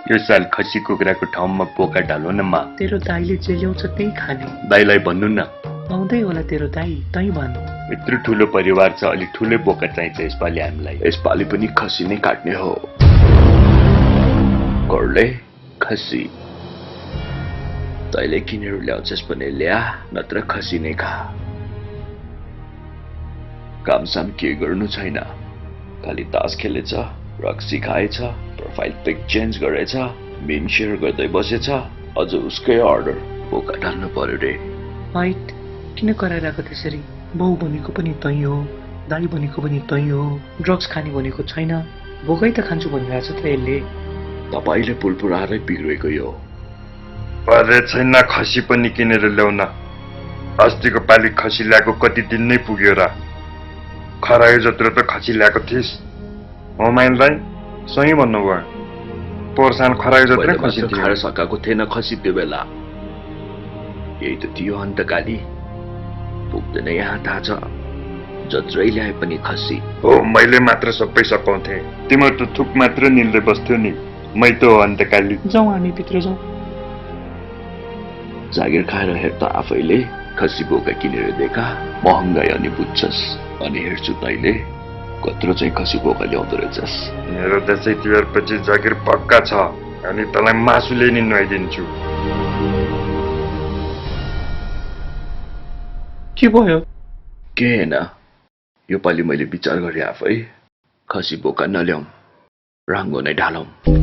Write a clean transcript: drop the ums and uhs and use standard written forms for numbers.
यो साल खसी कुखुराको ठाउँमा बोका ढालो न मा। तेरो दाईले जे ल्याउँछ त्यही खाने। दाईलाई भन्नु न। आउँदै होला तेरो दाई, तै भन्। यत्रो ठुलो परिवार छ, अलि ठुलै बोका चाहिन्छ यसपालि हामीलाई। यसपालि पनि खसी नै काट्ने हो। गर्ले खसी तैले किनेर ल्याउँछस् भने ल्या, नत्र खसी नै खा। कामसाम के गर्नु छैन, खालि तास खेलेछ, रक्सी खाएछ, प्रोफाइल पिक चेन्ज गरेछ, मिम सेयर गर्दै बसेछ, अझ उसकै अर्डर। बोका ढाल्नु पर्यो रे। हैट, किन कराइरहेको त्यसरी? बाउ भनेको पनि तै हो, दाई भनेको पनि तै हो, ड्रग्स खाने भनेको छैन, भोकै त खान्छु भनिरहेछ त यसले। तपाईले पुलपुरारै बिग्रेको यो। पर्ने छैन खसी पनि किनेर ल्याउन। अस्तिको पालि खसी ल्याएको कति दिन नै पुग्यो र? खरायो जत्रो त खसी ल्याएको थिइस्। होमाइललाई सही भन्नुभयो, पोर्सान खरायो जत्रै खसी थियो। खाएर सकाएको थिएन खसी त्यो बेला। यही त थियो अन्तकाली। पुग्दैन यहाँ थाहा छ, जत्रै ल्याए पनि खसी हो। मैले मात्र सबै सकाउँथे, तिम्रो त थुक मात्र निल्दै बस्थ्यो नि। मै त हो अन्तकाली। जाउँ हामी भित्र जाउँ। जागिर खाएर हेर त आफैले। खसी बोका किनेर देखा, महँगाई अनि बुझ्छस्। अनि हेर्छु तैले कत्रो चाहिँ खसी बोका ल्याउँदो रहेछस्। मेरो दसैँ तिहार पछि जागिर पक्का छ, अनि तँलाई मासुले नि नुहाइदिन्छु। के भयो? के हैन, यो पालि मैले विचार गरेँ आफै, खसी बोका नल्याउँ, राङ्गो नै ढालौँ।